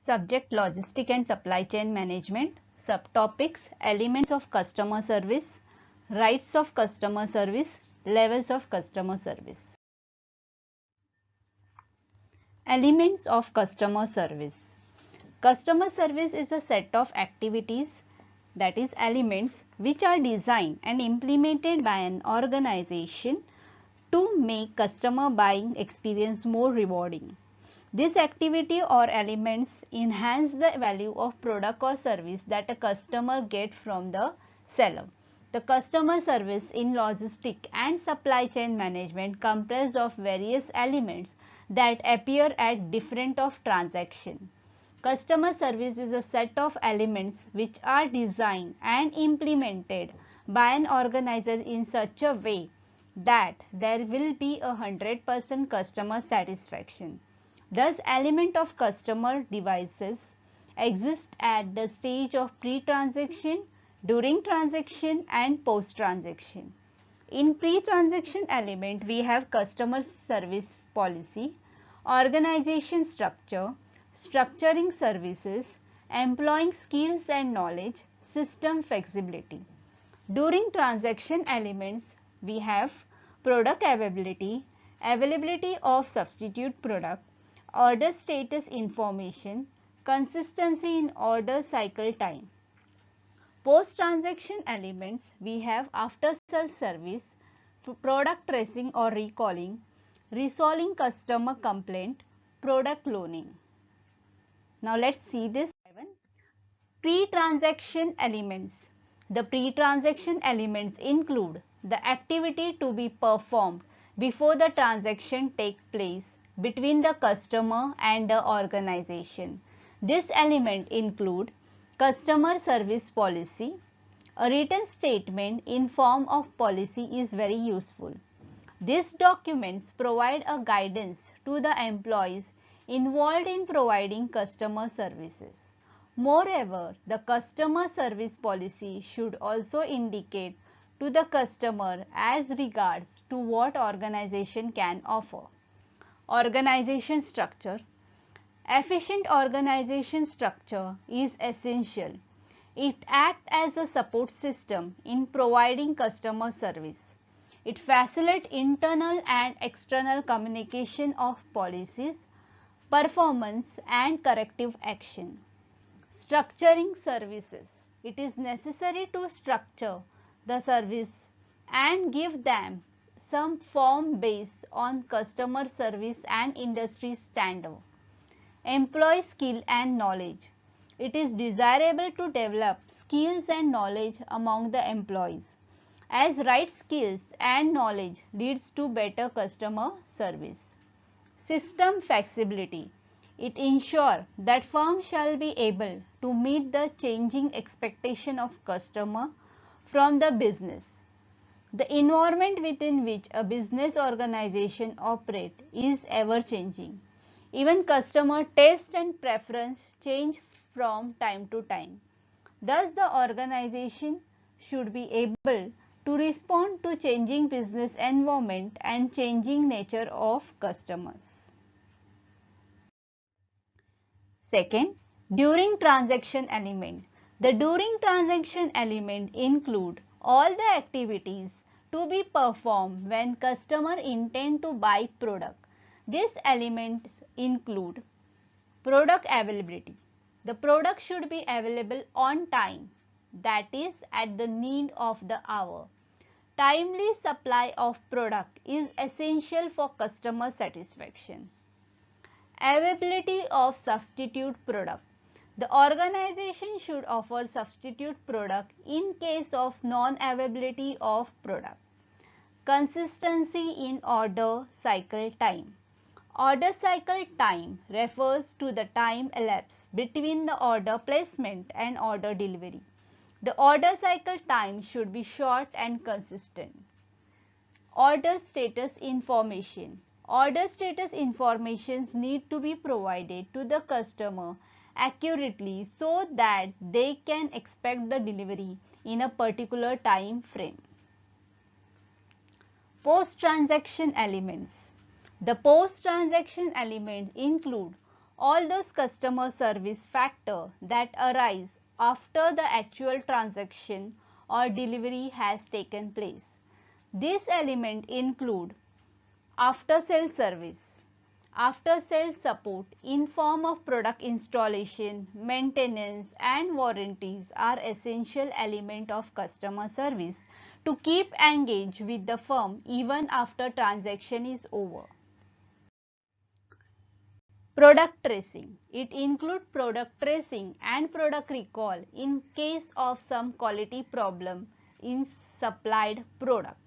Subject Logistic and Supply Chain Management. Subtopics Elements of Customer Service, Rights of Customer Service, Levels of Customer Service. Elements of Customer Service. Customer service is a set of activities, that is elements, which are designed and implemented by an organization to make customer buying experience more rewarding. This activity or elements enhance the value of product or service that a customer gets from the seller. The customer service in logistic and supply chain management comprised of various elements that appear at different of transaction. Customer service is a set of elements which are designed and implemented by an organizer in such a way that there will be 100% customer satisfaction. Thus, element of customer devices exist at the stage of pre-transaction, during transaction and post-transaction. In pre-transaction element, we have customer service policy, organization structure, structuring services, employing skills and knowledge, system flexibility. During transaction elements, we have product availability, availability of substitute product, order status information, consistency in order cycle time. Post-transaction elements, we have after-sales service, product tracing or recalling, resolving customer complaint, product loaning. Now let's see this. Pre-transaction elements. The pre-transaction elements include the activity to be performed before the transaction takes place between the customer and the organization. This element include customer service policy. A written statement in form of policy is very useful. These documents provide a guidance to the employees involved in providing customer services. Moreover, the customer service policy should also indicate to the customer as regards to what organization can offer. Organization structure. Efficient organization structure is essential. It acts as a support system in providing customer service. It facilitates internal and external communication of policies, performance and corrective action. Structuring services. It is necessary to structure the service and give them some form based on customer service and industry standard. Employee skill and knowledge. It is desirable to develop skills and knowledge among the employees, as right skills and knowledge leads to better customer service. System flexibility. It ensures that firm shall be able to meet the changing expectation of customer from the business. The environment within which a business organization operates is ever changing. Even customer taste and preference change from time to time. Thus, the organization should be able to respond to changing business environment and changing nature of customers. Second, during transaction element. The during transaction element include all the activities to be performed when customer intend to buy product. These elements include product availability. The product should be available on time, that is at the need of the hour. Timely supply of product is essential for customer satisfaction. Availability of substitute product. The organization should offer substitute product in case of non-availability of product. Consistency in order cycle time. Order cycle time refers to the time elapsed between the order placement and order delivery. The order cycle time should be short and consistent. Order status information. Order status informations need to be provided to the customer accurately so that they can expect the delivery in a particular time frame. Post-transaction elements. The post-transaction elements include all those customer service factors that arise after the actual transaction or delivery has taken place. These elements include after sale service, after sale support in form of product installation, maintenance and warranties are essential element of customer service to keep engaged with the firm even after transaction is over. Product tracing. It includes product tracing and product recall in case of some quality problem in supplied product.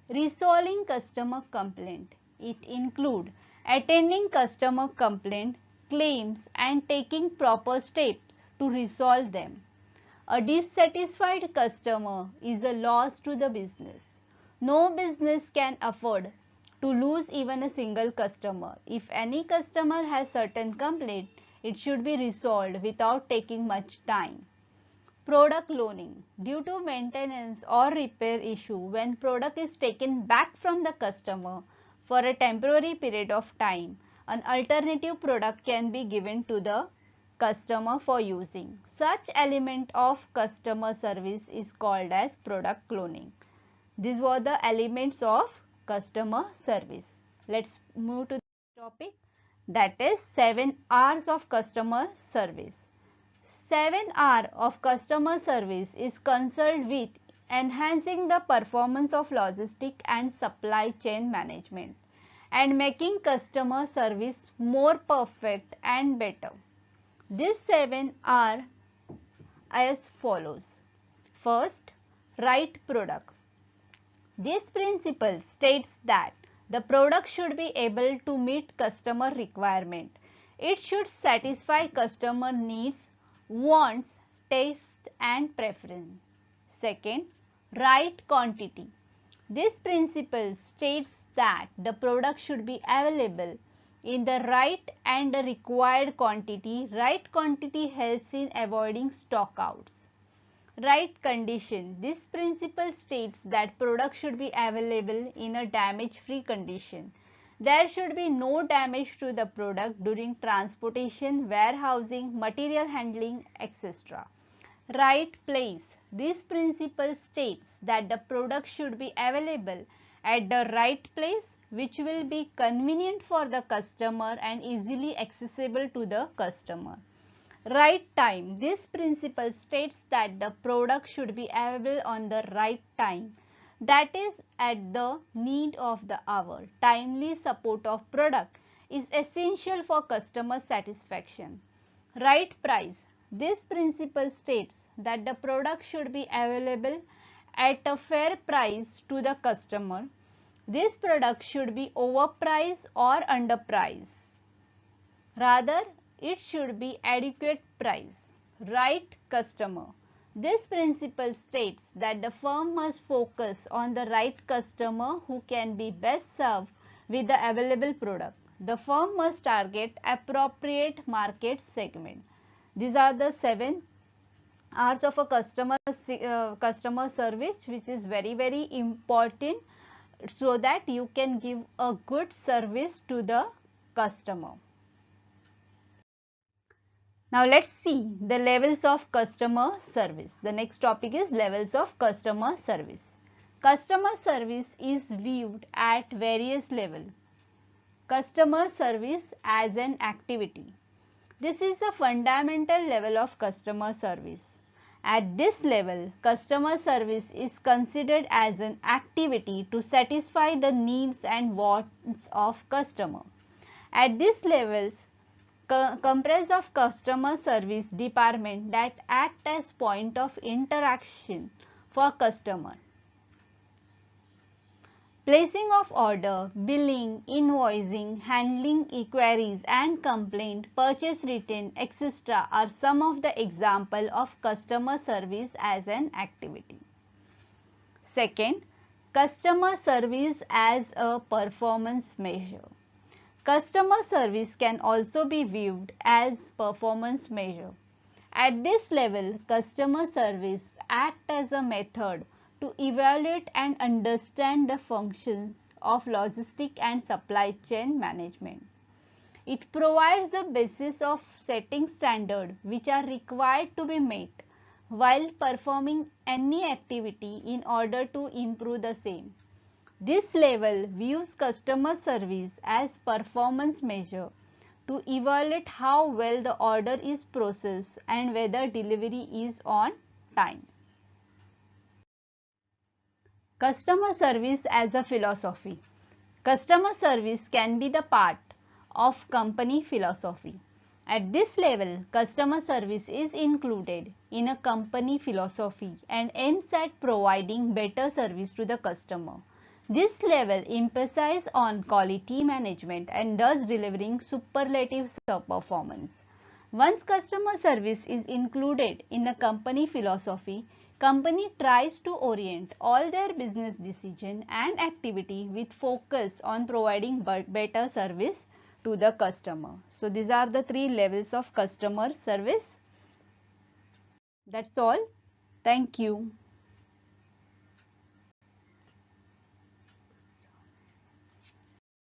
Resolving customer complaint. It includes attending customer complaint, claims and taking proper steps to resolve them. A dissatisfied customer is a loss to the business. No business can afford to lose even a single customer. If any customer has certain complaint, it should be resolved without taking much time. Product loaning. Due to maintenance or repair issue, when product is taken back from the customer for a temporary period of time, an alternative product can be given to the customer for using. Such element of customer service is called as product cloning. These were the elements of customer service. Let's move to the topic, that is 7 R's of customer service. 7R of customer service is concerned with enhancing the performance of logistic and supply chain management and making customer service more perfect and better. These 7 are as follows. First, right product. This principle states that the product should be able to meet customer requirement. It should satisfy customer needs, wants, taste and preference. Second, right quantity. This principle states that the product should be available in the right and the required quantity. Right quantity helps in avoiding stockouts. Right condition. This principle states that product should be available in a damage-free condition. There should be no damage to the product during transportation, warehousing, material handling, etc. Right place. This principle states that the product should be available at the right place, which will be convenient for the customer and easily accessible to the customer. Right time. This principle states that the product should be available on the right time, that is at the need of the hour. Timely support of product is essential for customer satisfaction. Right price. This principle states that the product should be available at a fair price to the customer. This product should be overpriced or underpriced. Rather, it should be adequate price. Right customer. This principle states that the firm must focus on the right customer who can be best served with the available product. The firm must target appropriate market segment. These are the 7 R's of a customer service, which is very important so that you can give a good service to the customer. Now let's see the levels of customer service. The next topic is levels of customer service. Customer service is viewed at various levels. Customer service as an activity. This is a fundamental level of customer service. At this level, customer service is considered as an activity to satisfy the needs and wants of customer. At these levels, comprise of customer service department that act as point of interaction for customer. Placing of order, billing, invoicing, handling inquiries and complaint, purchase return, etc. are some of the examples of customer service as an activity. Second, customer service as a performance measure. Customer service can also be viewed as performance measure. At this level, customer service acts as a method to evaluate and understand the functions of logistic and supply chain management. It provides the basis of setting standards which are required to be met while performing any activity in order to improve the same. This level views customer service as performance measure to evaluate how well the order is processed and whether delivery is on time. Customer service as a philosophy. Customer service can be the part of company philosophy. At this level, customer service is included in a company philosophy and aims at providing better service to the customer. This level emphasizes on quality management and thus delivering superlative performance. Once customer service is included in a company philosophy, company tries to orient all their business decision and activity with focus on providing better service to the customer. So these are the three levels of customer service. That's all. Thank you.